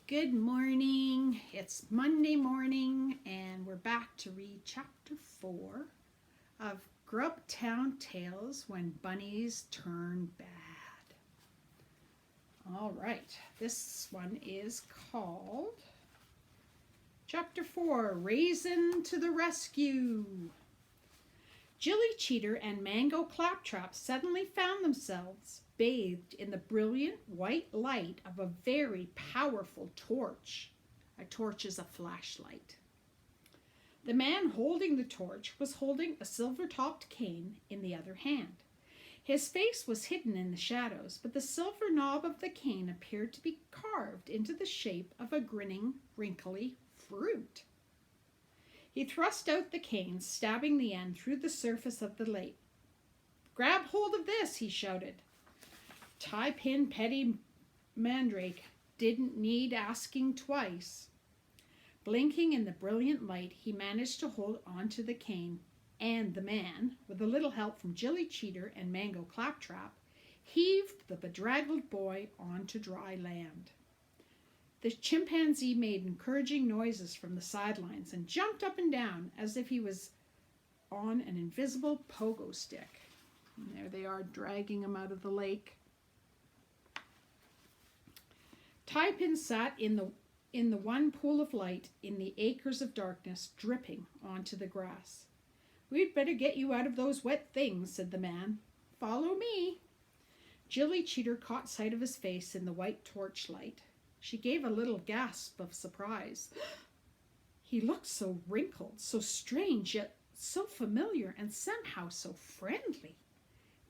Good morning. It's Monday morning, and we're back to read Chapter 4 of Grubtown Tales When Bunnies Turn Bad. All right, this one is called Chapter 4 Raisin to the Rescue. Jilly, Cheeter, and Mango Claptrap suddenly found themselves bathed in the brilliant white light of a very powerful torch. A torch is a flashlight. The man holding the torch was holding a silver-topped cane in the other hand. His face was hidden in the shadows, but the silver knob of the cane appeared to be carved into the shape of a grinning, wrinkly fruit. He thrust out the cane, stabbing the end through the surface of the lake. "Grab hold of this," he shouted. Tie-Pin Petty Mandrake didn't need asking twice. Blinking in the brilliant light, he managed to hold onto the cane, and the man, with a little help from Jilly, Cheeter, and Mango Claptrap, heaved the bedraggled boy onto dry land. The chimpanzee made encouraging noises from the sidelines and jumped up and down as if he was on an invisible pogo stick. And there they are, dragging him out of the lake. Tie-Pin sat in the one pool of light in the acres of darkness, dripping onto the grass. "We'd better get you out of those wet things," said the man. "Follow me." Jilly, Cheeter caught sight of his face in the white torchlight. She gave a little gasp of surprise. He looked so wrinkled, so strange, yet so familiar, and somehow so friendly.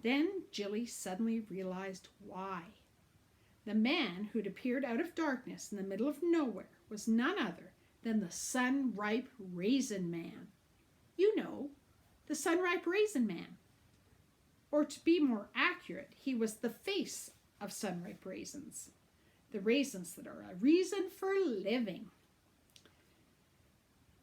Then Jilly suddenly realized why. The man who'd appeared out of darkness in the middle of nowhere was none other than the Sun-Ripe Raisin Man. You know, the Sun-Ripe Raisin Man. Or to be more accurate, he was the face of Sun-Ripe Raisins. The raisins that are a reason for living.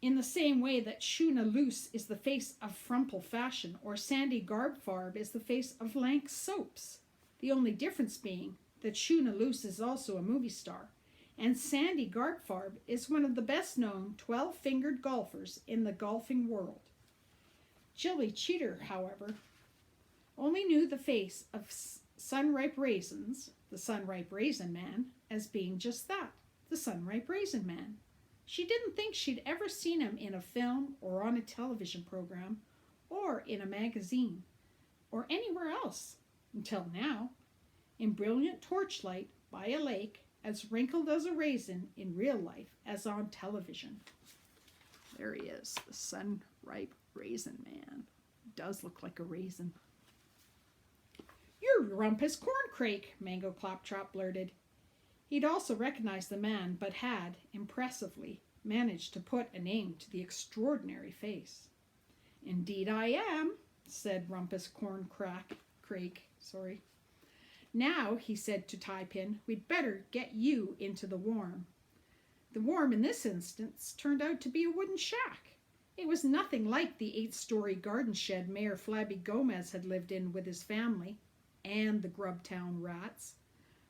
In the same way that Shuna Loose is the face of Frumple Fashion, or Sandy Garbfarb is the face of Lank Soaps. The only difference being that Shuna Loose is also a movie star, and Sandy Garbfarb is one of the best-known 12-fingered golfers in the golfing world. Jilly Cheeter, however, only knew the face of Sun-Ripe Raisins, the Sun-Ripe Raisin Man, as being just that, the Sun-Ripe Raisin Man. She didn't think she'd ever seen him in a film or on a television program or in a magazine or anywhere else until now. In brilliant torchlight by a lake, as wrinkled as a raisin in real life as on television. There he is, the Sun-Ripe Raisin Man. He does look like a raisin. "You're Rumpus Corncrake," Mango Claptrap blurted. He'd also recognized the man, but had, impressively, managed to put a name to the extraordinary face. "Indeed I am," said Rumpus Corncrake. "Now," he said to Tie-Pin, "we'd better get you into the warm." The warm in this instance turned out to be a wooden shack. It was nothing like the 8-story garden shed Mayor Flabby Gomez had lived in with his family and the Grubtown rats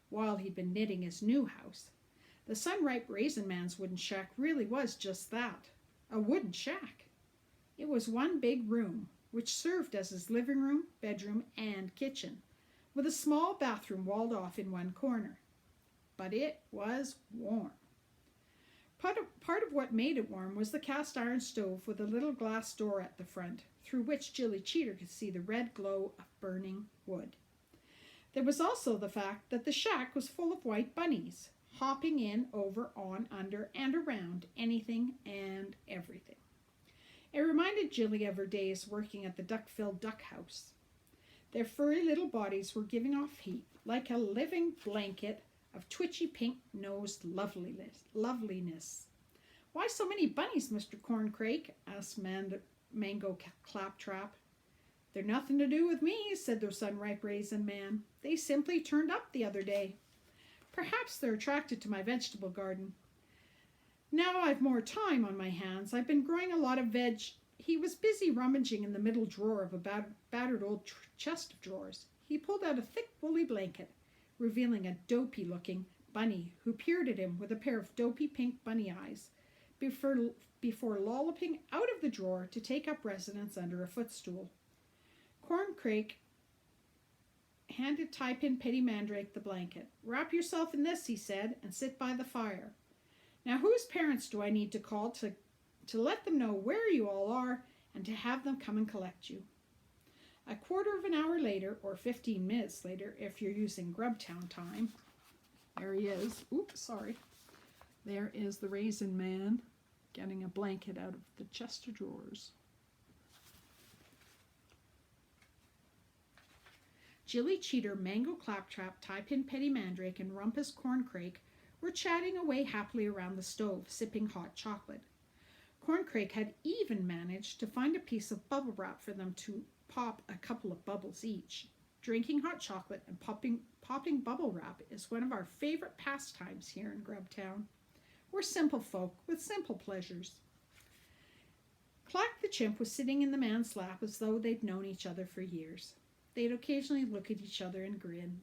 while he'd been knitting his new house. The Sun-Ripe Raisin Man's wooden shack really was just that, a wooden shack. It was one big room, which served as his living room, bedroom, and kitchen, with a small bathroom walled off in one corner. But it was warm. Part of what made it warm was the cast iron stove with a little glass door at the front, through which Jilly Cheeter could see the red glow of burning wood. There was also the fact that the shack was full of white bunnies, hopping in, over, on, under, and around anything and everything. It reminded Jilly of her days working at the Duckville Duck House. Their furry little bodies were giving off heat like a living blanket of twitchy pink-nosed loveliness. "Why so many bunnies, Mr. Corncrake?" asked Mango Claptrap. "They're nothing to do with me," said the Sun-Ripe Raisin Man. "They simply turned up the other day. Perhaps they're attracted to my vegetable garden. Now I've more time on my hands. I've been growing a lot of veg." He was busy rummaging in the middle drawer of a battered old chest of drawers. He pulled out a thick woolly blanket, revealing a dopey-looking bunny who peered at him with a pair of dopey pink bunny eyes before lolloping out of the drawer to take up residence under a footstool. Corncrake handed Tie-Pin Petty Mandrake the blanket. "Wrap yourself in this," he said, "and sit by the fire. Now whose parents do I need to call to let them know where you all are and to have them come and collect you?" A quarter of an hour later, or 15 minutes later if you're using Grubtown time, there he is. Oops, sorry. There is the Raisin Man getting a blanket out of the chest of drawers. Jilly, Cheeter, Mango, Claptrap, Tie-Pin, Petty Mandrake, and Rumpus Corncrake were chatting away happily around the stove, sipping hot chocolate. Corncrake had even managed to find a piece of bubble wrap for them to pop a couple of bubbles each. Drinking hot chocolate and popping bubble wrap is one of our favorite pastimes here in Grubtown. We're simple folk with simple pleasures. Clack the chimp was sitting in the man's lap as though they'd known each other for years. They'd occasionally look at each other and grin.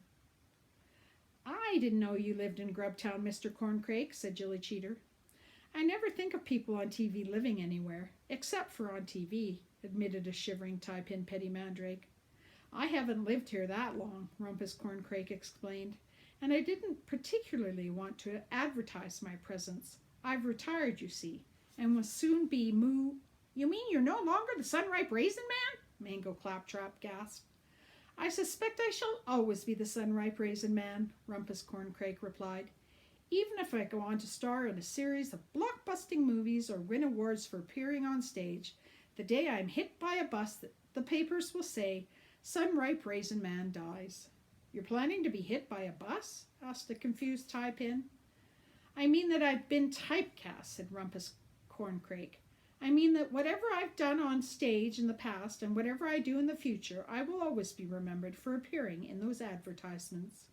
"I didn't know you lived in Grubtown, Mr. Corncrake," said Jilly Cheeter. "I never think of people on TV living anywhere, except for on TV," admitted a shivering Tie-Pin Petty Mandrake. "I haven't lived here that long," Rumpus Corncrake explained, "and I didn't particularly want to advertise my presence. I've retired, you see, and will soon be moo—" "You mean you're no longer the Sunripe Raisin Man?" Mango Claptrap gasped. "I suspect I shall always be the Sunripe Raisin Man," Rumpus Corncrake replied, "even if I go on to star in a series of blockbusting movies or win awards for appearing on stage. The day I'm hit by a bus, the papers will say, 'Sunripe Raisin Man dies.'" "You're planning to be hit by a bus?" asked a confused Tie-Pin. "I mean that I've been typecast," said Rumpus Corncrake. "I mean that whatever I've done on stage in the past and whatever I do in the future, I will always be remembered for appearing in those advertisements.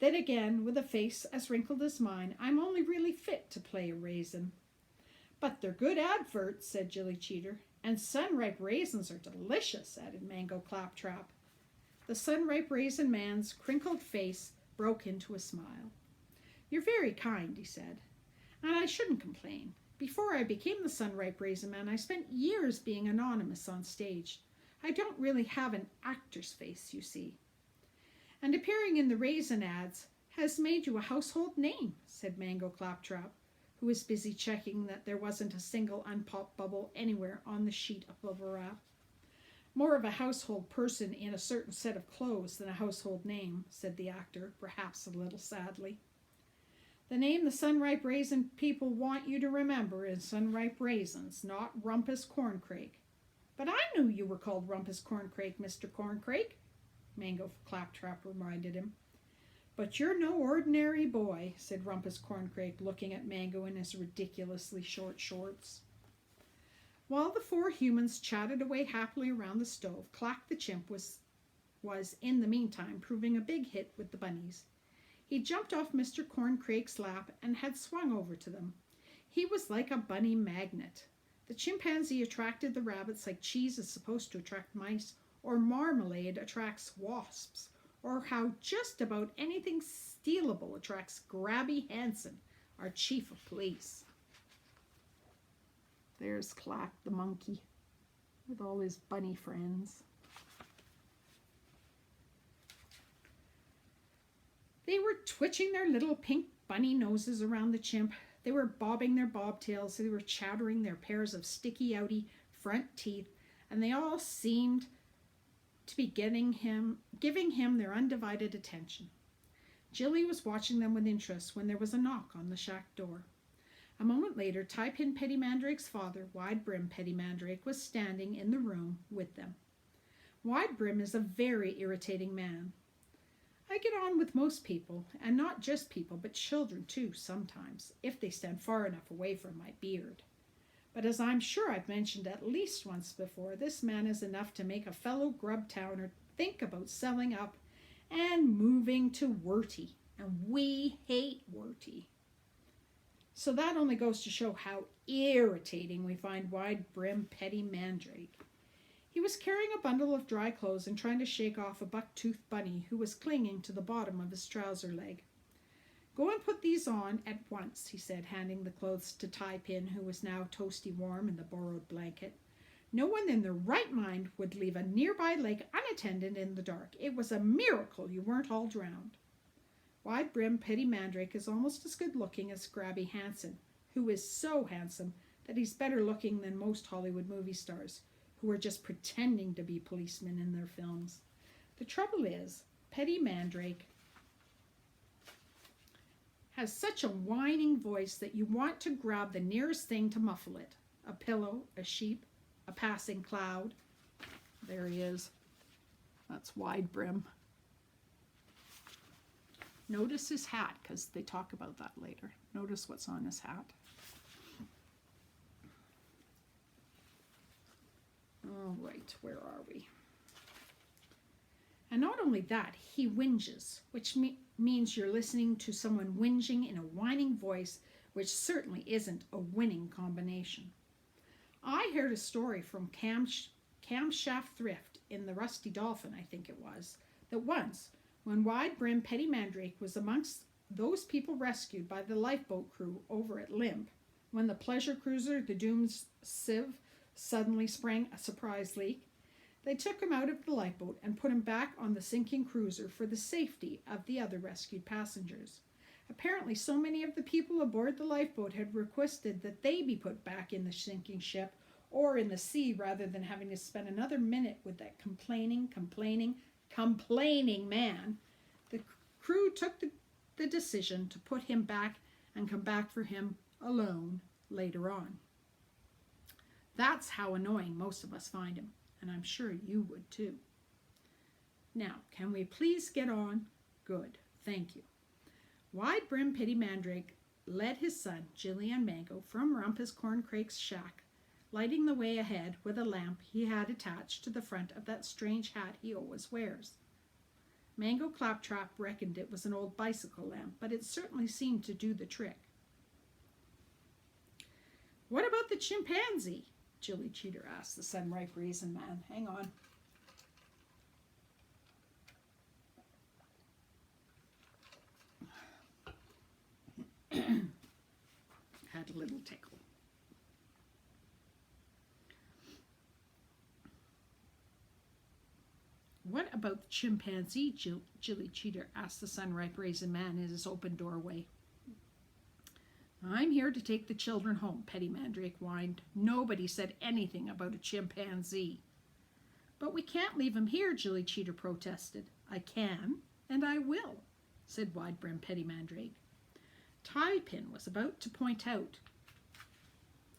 Then again, with a face as wrinkled as mine, I'm only really fit to play a raisin." "But they're good adverts," said Jilly Cheeter. "And Sunripe raisins are delicious," added Mango Claptrap. The Sunripe Raisin Man's crinkled face broke into a smile. "You're very kind," he said, "and I shouldn't complain. Before I became the Sunripe Raisin Man, I spent years being anonymous on stage. I don't really have an actor's face, you see." "And appearing in the raisin ads has made you a household name," said Mango Claptrap, who was busy checking that there wasn't a single unpopped bubble anywhere on the sheet of bubble wrap. "More of a household person in a certain set of clothes than a household name," said the actor, perhaps a little sadly. "The name the Sunripe Raisin people want you to remember is Sunripe Raisins, not Rumpus Corncrake." "But I knew you were called Rumpus Corncrake, Mr. Corncrake," Mango Claptrap reminded him. "But you're no ordinary boy," said Rumpus Corncrake, looking at Mango in his ridiculously short shorts. While the four humans chatted away happily around the stove, Clack the chimp was in the meantime proving a big hit with the bunnies. He jumped off Mr. Corncrake's lap and had swung over to them. He was like a bunny magnet. The chimpanzee attracted the rabbits like cheese is supposed to attract mice, or marmalade attracts wasps, or how just about anything stealable attracts Grabby Hansen, our chief of police. There's Clack the monkey with all his bunny friends. They were twitching their little pink bunny noses around the chimp. They were bobbing their bobtails. They were chattering their pairs of sticky outy front teeth, and they all seemed to be giving him their undivided attention. Jilly was watching them with interest when there was a knock on the shack door. A moment later, Tie-Pin Petty Mandrake's father, Wide Brim Petty Mandrake, was standing in the room with them. Wide Brim is a very irritating man. I get on with most people, and not just people, but children too, sometimes, if they stand far enough away from my beard. But as I'm sure I've mentioned at least once before, this man is enough to make a fellow Grubtowner think about selling up and moving to Werty, and we hate Werty. So that only goes to show how irritating we find Wide Brim Petty Mandrake. He was carrying a bundle of dry clothes and trying to shake off a buck-toothed bunny who was clinging to the bottom of his trouser leg. Go and put these on at once, he said, handing the clothes to Tie Pin, who was now toasty warm in the borrowed blanket. No one in their right mind would leave a nearby lake unattended in the dark. It was a miracle you weren't all drowned. Wide-brimmed Petty Mandrake is almost as good-looking as Scrabby Hansen, who is so handsome that he's better looking than most Hollywood movie stars, who are just pretending to be policemen in their films. The trouble is, Petty Mandrake has such a whining voice that you want to grab the nearest thing to muffle it. A pillow, a sheep, a passing cloud. There he is. That's Wide Brim. Notice his hat, because they talk about that later. Notice what's on his hat. All right, where are we? And not only that, he whinges, which means you're listening to someone whinging in a whining voice, which certainly isn't a winning combination. I heard a story from Camshaft Thrift in the Rusty Dolphin, I think it was, that once, when Wide-Brim Petty Mandrake was amongst those people rescued by the lifeboat crew over at Limp, when the pleasure cruiser, the Doomed Sieve, suddenly sprang a surprise leak, they took him out of the lifeboat and put him back on the sinking cruiser for the safety of the other rescued passengers. Apparently, so many of the people aboard the lifeboat had requested that they be put back in the sinking ship or in the sea rather than having to spend another minute with that complaining man. The crew took the decision to put him back and come back for him alone later on. That's how annoying most of us find him, and I'm sure you would too. Now, can we please get on? Good, thank you. Wide-Brim Petty Mandrake led his son, Jilly and Mango, from Rumpus Corncrake's shack, lighting the way ahead with a lamp he had attached to the front of that strange hat he always wears. Mango Claptrap reckoned it was an old bicycle lamp, but it certainly seemed to do the trick. What about the chimpanzee? Jilly Cheeter asked the Sunripe Raisin Man. Hang on. Had a little tickle. What about the chimpanzee? Jilly Cheeter asked the Sunripe Raisin Man in his open doorway. I'm here to take the children home, Petty Mandrake whined. Nobody said anything about a chimpanzee. But we can't leave him here, Jilly Cheeter protested. I can, and I will, said Wide-Brim Petty Mandrake. Tie Pin was about to point out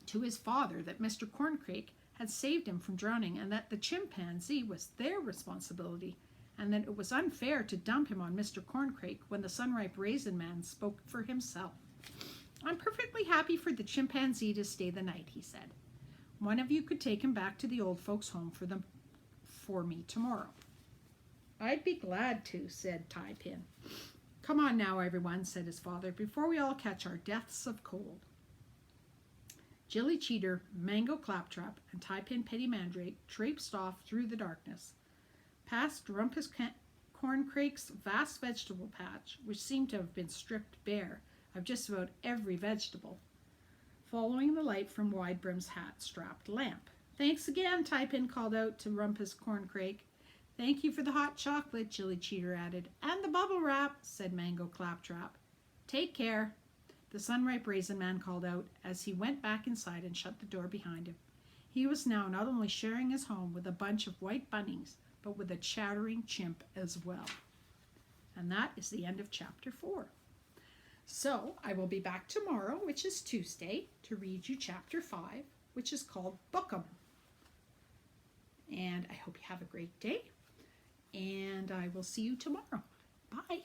to his father that Mr. Corncrake had saved him from drowning and that the chimpanzee was their responsibility and that it was unfair to dump him on Mr. Corncrake when the Sunripe Raisin Man spoke for himself. I'm perfectly happy for the chimpanzee to stay the night, he said. One of you could take him back to the old folks' home for me tomorrow. I'd be glad to, said Tie Pin. Come on now, everyone, said his father, before we all catch our deaths of cold. Jilly Cheeter, Mango Claptrap, and Tie Pin Petty Mandrake traipsed off through the darkness, past Rumpus Corncrake's vast vegetable patch, which seemed to have been stripped bare of just about every vegetable, following the light from Wide-Brim's hat-strapped lamp. Thanks again, Tie Pin called out to Rumpus Corncrake. Thank you for the hot chocolate, Jilly Cheeter added. And the bubble wrap, said Mango Claptrap. Take care, the Sunripe Raisin Man called out as he went back inside and shut the door behind him. He was now not only sharing his home with a bunch of white bunnies, but with a chattering chimp as well. And that is the end of chapter 4. So I will be back tomorrow, which is Tuesday, to read you chapter 5, which is called Bookum. And I hope you have a great day, and I will see you tomorrow. Bye.